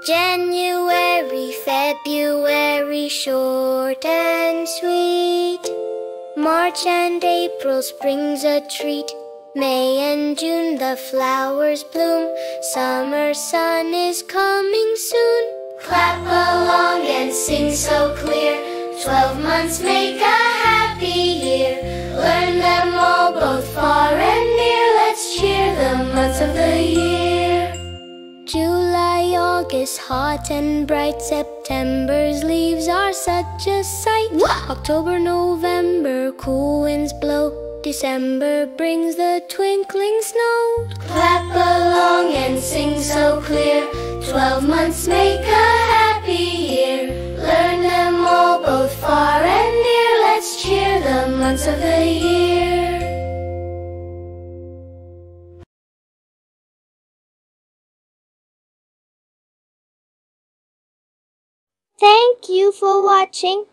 January, February, short and sweet. March and April, spring's a treat. May and June, the flowers bloom. Summer sun is coming soon. Clap along and sing so clear. 12 months make a happy year. Learn them all, both far and near. Let's cheer the months of the year. July, August, hot and bright. September's leaves are such a sight. October, November, cool winds blow. December brings the twinkling snow. Clap along and sing so clear. 12 months make a happy year. Learn them all, both far and near. Let's cheer the months of the year. Thank you for watching.